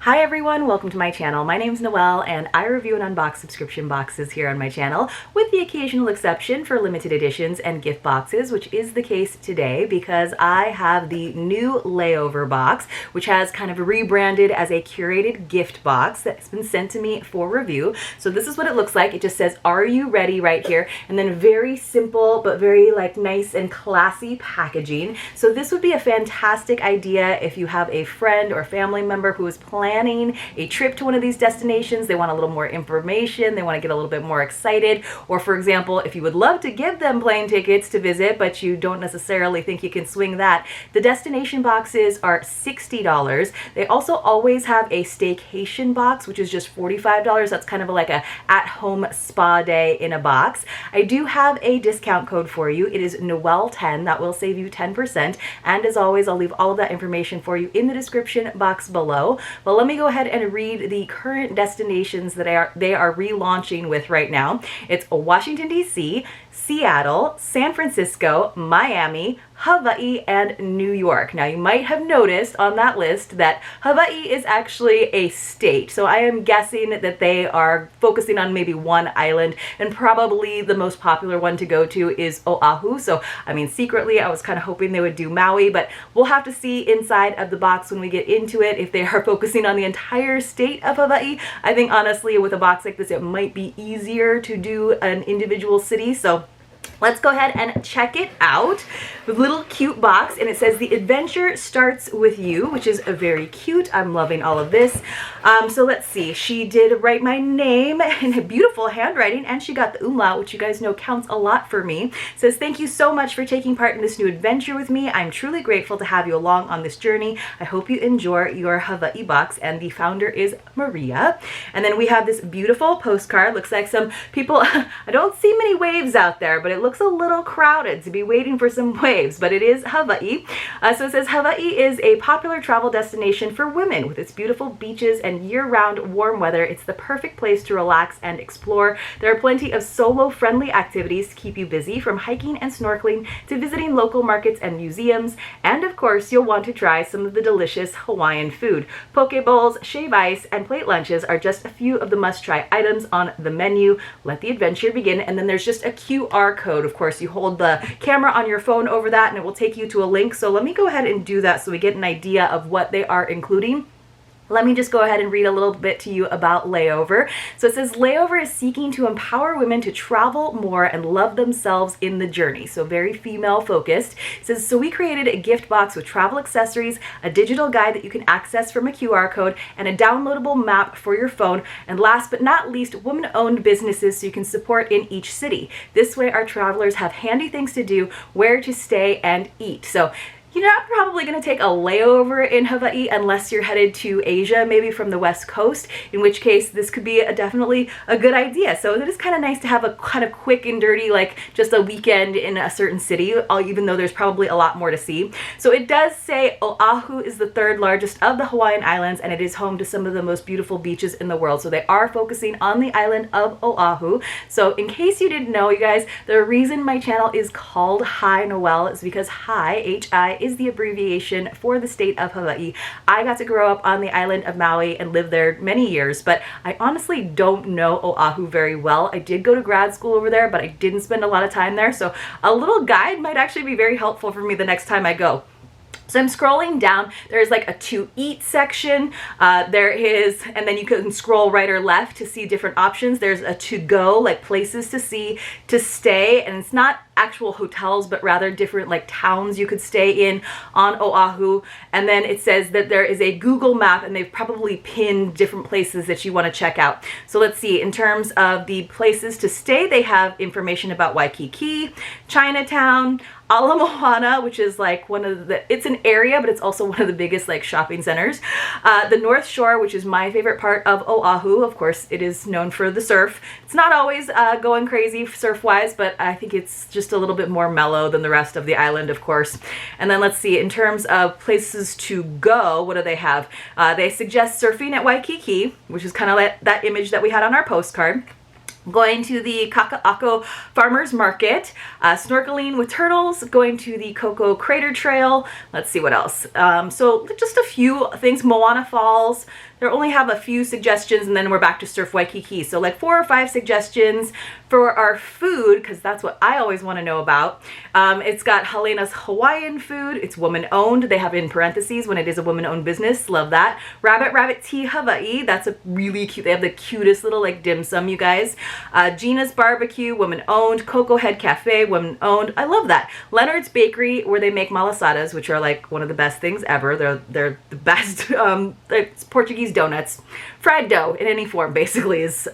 Hi everyone, welcome to my channel. My name's Noelle and I review and unbox subscription boxes here on my channel, with the occasional exception for limited editions and gift boxes, which is the case today because I have the new Layover Box, which has kind of rebranded as a curated gift box that's been sent to me for review. So this is what it looks like. It just says, "Are you ready?" right here, and then very simple but very nice and classy packaging. So this would be a fantastic idea if you have a friend or family member who is planning a trip to one of these destinations. They want a little more information, they want to get a little bit more excited, or for example, if you would love to give them plane tickets to visit but you don't necessarily think you can swing that, the destination boxes are $60. They also always have a staycation box, which is just $45. That's kind of like a at-home spa day in a box. I do have a discount code for you. It is Noelle10. That will save you 10%, and as always, I'll leave all of that information for you in the description box below. But let me go ahead and read the current destinations that they are relaunching with right now. It's Washington, D.C., Seattle, San Francisco, Miami, Hawaii, and New York. Now you might have noticed on that list that Hawaii is actually a state, so I am guessing that they are focusing on maybe one island, and probably the most popular one to go to is Oahu. So I mean, secretly I was kind of hoping they would do Maui, but we'll have to see inside of the box when we get into it if they are focusing on the entire state of Hawaii. I think honestly with a box like this it might be easier to do an individual city, so let's go ahead and check it out. The little cute box, and it says the adventure starts with you, which is very cute. I'm loving all of this. So let's see. She did write my name in a beautiful handwriting, and she got the umlaut, which you guys know counts a lot for me. It says, "Thank you so much for taking part in this new adventure with me. I'm truly grateful to have you along on this journey. I hope you enjoy your Hawaii box," and the founder is Maria. And then we have this beautiful postcard. Looks like some people, I don't see many waves out there, but it looks a little crowded to be waiting for some waves, but it is Hawaii. So it says, "Hawaii is a popular travel destination for women. With its beautiful beaches and year-round warm weather, it's the perfect place to relax and explore. There are plenty of solo-friendly activities to keep you busy, from hiking and snorkeling to visiting local markets and museums. And of course, you'll want to try some of the delicious Hawaiian food. Poke bowls, shave ice, and plate lunches are just a few of the must-try items on the menu. Let the adventure begin." And then there's just a QR code. Of course, you hold the camera on your phone over that and it will take you to a link. So let me go ahead and do that so we get an idea of what they are including. Let me just go ahead and read a little bit to you about Layover. So it says, "Layover is seeking to empower women to travel more and love themselves in the journey." So very female focused. It says, "So we created a gift box with travel accessories, a digital guide that you can access from a QR code, and a downloadable map for your phone. And last but not least, woman-owned businesses so you can support in each city. This way our travelers have handy things to do, where to stay, and eat." So you're not probably going to take a layover in Hawaii unless you're headed to Asia, maybe from the West Coast, in which case this could be definitely a good idea. So it is kind of nice to have a kind of quick and dirty, like just a weekend in a certain city, even though there's probably a lot more to see. So it does say Oahu is the third largest of the Hawaiian Islands, and it is home to some of the most beautiful beaches in the world. So they are focusing on the island of Oahu. So in case you didn't know, you guys, the reason my channel is called Hinoel is because Hi, H-I, is the abbreviation for the state of Hawaii. I got to grow up on the island of Maui and live there many years, but I honestly don't know Oahu very well. I did go to grad school over there, but I didn't spend a lot of time there, so a little guide might actually be very helpful for me the next time I go. So I'm scrolling down, there's like a to eat section, there is, and then you can scroll right or left to see different options. There's a to go, like places to see, to stay, and it's not actual hotels, but rather different like towns you could stay in on Oahu. And then it says that there is a Google map, and they've probably pinned different places that you want to check out. So let's see, in terms of the places to stay, they have information about Waikiki, Chinatown, Ala Moana, which is like one of the, it's an area, but it's also one of the biggest like shopping centers. The North Shore, which is my favorite part of Oahu. Of course, it is known for the surf. It's not always going crazy surf-wise, but I think it's just a little bit more mellow than the rest of the island, of course. And then let's see, in terms of places to go, what do they have? They suggest surfing at Waikiki, which is kind of like that image that we had on our postcard. going to the Kaka'ako Farmers Market, snorkeling with turtles, going to the Cocoa Crater Trail. Let's see what else. So just a few things. Moana Falls. They only have a few suggestions, and then we're back to Surf Waikiki. So like 4 or 5 suggestions for our food, because that's what I always want to know about. It's got Helena's Hawaiian food. It's woman-owned. They have in parentheses when it is a woman-owned business. Love that. Rabbit Tea Hawaii. That's a really cute. They have the cutest little like dim sum, you guys. Gina's Barbecue, woman-owned. Cocoa Head Cafe, woman-owned. I love that. Leonard's Bakery, where they make malasadas, which are like one of the best things ever. They're the best. It's Portuguese donuts. Fried dough in any form basically is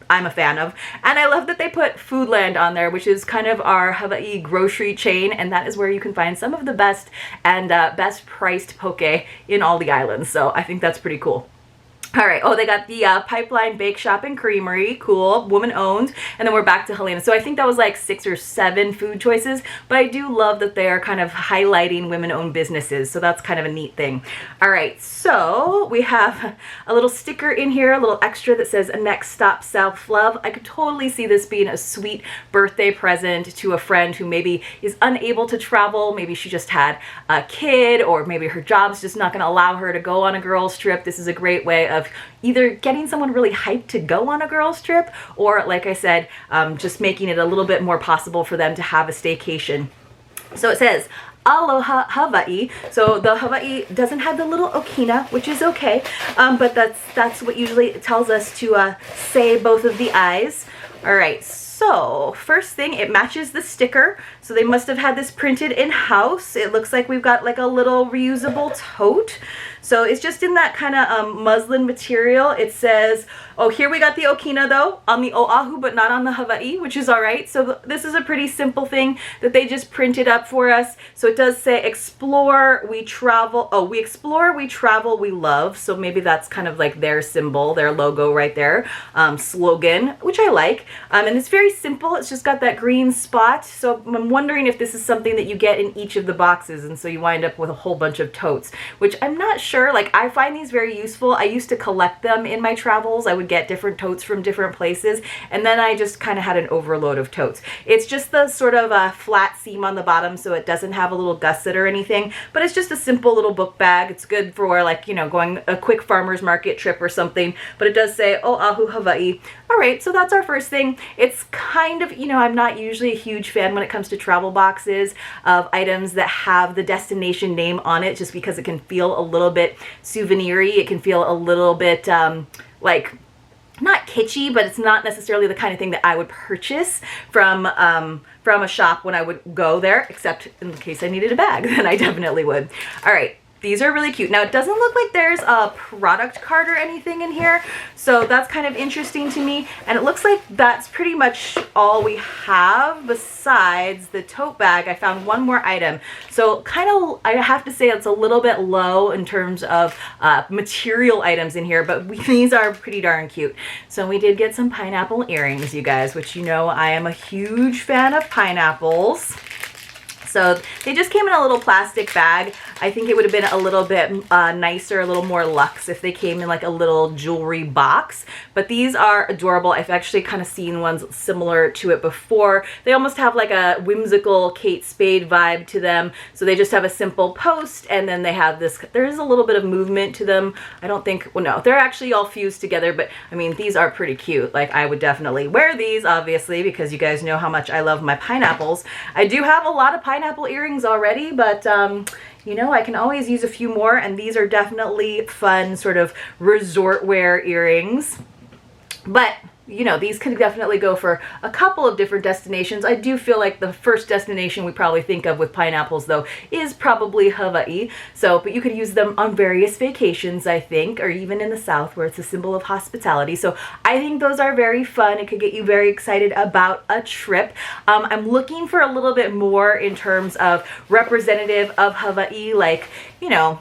I'm a fan of. And I love that they put Foodland on there, which is kind of our Hawaii grocery chain, and that is where you can find some of the best and best priced poke in all the islands. So I think that's pretty cool. All right. Oh, they got the Pipeline Bake Shop and Creamery. Cool. Woman owned. And then we're back to Helena. So I think that was like 6 or 7 food choices. But I do love that they're kind of highlighting women-owned businesses. So that's kind of a neat thing. All right. So we have a little sticker in here, a little extra that says next stop self-love. I could totally see this being a sweet birthday present to a friend who maybe is unable to travel. Maybe she just had a kid, or maybe her job's just not going to allow her to go on a girls' trip. This is a great way of either getting someone really hyped to go on a girls trip, or like I said, just making it a little bit more possible for them to have a staycation. So it says Aloha Hawaii. So the Hawaii doesn't have the little okina, which is okay, but that's what usually it tells us to say both of the I's. All right. So first thing, it matches the sticker. So they must have had this printed in-house. It looks like we've got like a little reusable tote. So it's just in that kind of muslin material. It says, oh, here we got the okina though, on the Oahu, but not on the Hawaii, which is all right. So this is a pretty simple thing that they just printed up for us. So it does say explore, we travel. Oh, we explore, we travel, we love. So maybe that's kind of like their symbol, their logo right there, slogan, which I like. And it's very simple. It's just got that green spot. So I'm wondering if this is something that you get in each of the boxes. And so you wind up with a whole bunch of totes, which I'm not sure. Like, I find these very useful. I used to collect them in my travels. I would get different totes from different places, and then I just kind of had an overload of totes. It's just the sort of flat seam on the bottom, so it doesn't have a little gusset or anything, but it's just a simple little book bag. It's good for, like, you know, going a quick farmer's market trip or something, but it does say Oahu, Hawaii. All right, so that's our first thing. It's kind of, you know, I'm not usually a huge fan when it comes to travel boxes of items that have the destination name on it, just because it can feel a little bit souvenir-y. It can feel a little bit like, not kitschy, but it's not necessarily the kind of thing that I would purchase from a shop when I would go there, except in case I needed a bag, then I definitely would. All right. These are really cute. Now, it doesn't look like there's a product card or anything in here, so that's kind of interesting to me. And it looks like that's pretty much all we have besides the tote bag. I found one more item. So kind of, I have to say it's a little bit low in terms of material items in here, but these are pretty darn cute. So we did get some pineapple earrings, you guys, which, you know, I am a huge fan of pineapples. So they just came in a little plastic bag. I think it would have been a little bit nicer, a little more luxe if they came in like a little jewelry box. But these are adorable. I've actually kind of seen ones similar to it before. They almost have like a whimsical Kate Spade vibe to them. So they just have a simple post, and then they have this, there is a little bit of movement to them. I don't think, well, no, they're actually all fused together, but I mean, these are pretty cute. Like, I would definitely wear these, obviously, because you guys know how much I love my pineapples. I do have a lot of pineapple earrings already, but you know, I can always use a few more, and these are definitely fun sort of resort wear earrings. But you know, these can definitely go for a couple of different destinations. I do feel like the first destination we probably think of with pineapples, though, is probably Hawaii. So, but you could use them on various vacations, I think, or even in the South, where it's a symbol of hospitality. So I think those are very fun. It could get you very excited about a trip. I'm looking for a little bit more in terms of representative of Hawaii. Like, you know,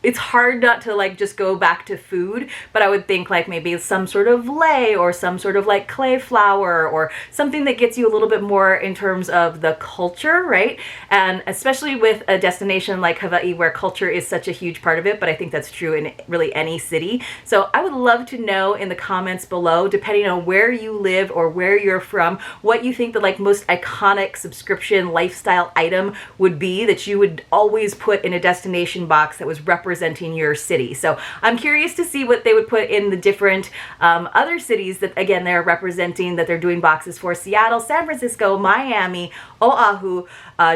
it's hard not to like just go back to food, but I would think like maybe some sort of lei or some sort of like clay flower or something that gets you a little bit more in terms of the culture, right? And especially with a destination like Hawaii where culture is such a huge part of it, but I think that's true in really any city. So I would love to know in the comments below, depending on where you live or where you're from, what you think the like most iconic subscription lifestyle item would be that you would always put in a destination box that was representing your city. So I'm curious to see what they would put in the different other cities that, again, they're representing, that they're doing boxes for: Seattle, San Francisco, Miami, Oahu,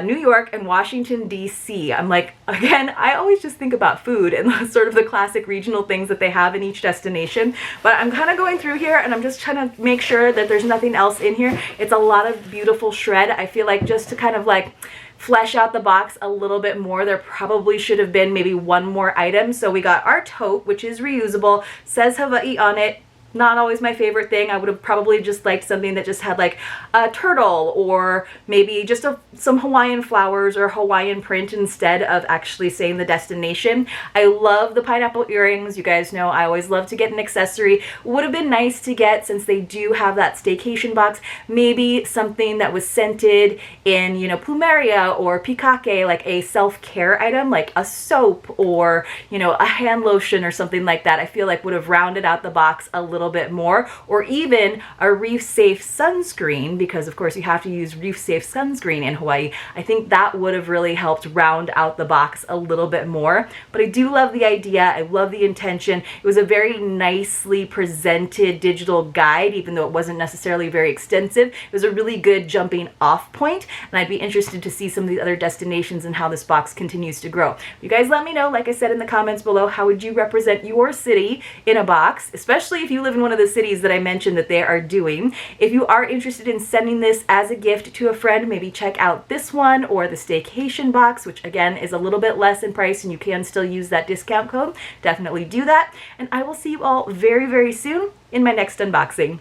New York, and Washington, D.C. I'm like, again, I always just think about food and sort of the classic regional things that they have in each destination. But I'm kind of going through here and I'm just trying to make sure that there's nothing else in here. It's a lot of beautiful shred. I feel like just to kind of like flesh out the box a little bit more, there probably should have been maybe one more item. So we got our tote, which is reusable, says Hawaii on it. Not always my favorite thing. I would have probably just liked something that just had like a turtle or maybe just some Hawaiian flowers or Hawaiian print instead of actually saying the destination. I love the pineapple earrings. You guys know I always love to get an accessory. Would have been nice to get, since they do have that staycation box, maybe something that was scented in, you know, plumeria or pikake, like a self-care item, like a soap or, you know, a hand lotion or something like that. I feel like would have rounded out the box a little bit more, or even a reef safe sunscreen, because of course you have to use reef safe sunscreen in Hawaii. I think that would have really helped round out the box a little bit more. But I do love the idea. I love the intention. It was a very nicely presented digital guide, even though it wasn't necessarily very extensive. It was a really good jumping off point, and I'd be interested to see some of the other destinations and how this box continues to grow. You guys let me know, like I said in the comments below, how would you represent your city in a box, especially if you live in one of the cities that I mentioned that they are doing. If you are interested in sending this as a gift to a friend, maybe check out this one or the Staycation box, which again is a little bit less in price and you can still use that discount code. Definitely do that. And I will see you all very, very soon in my next unboxing.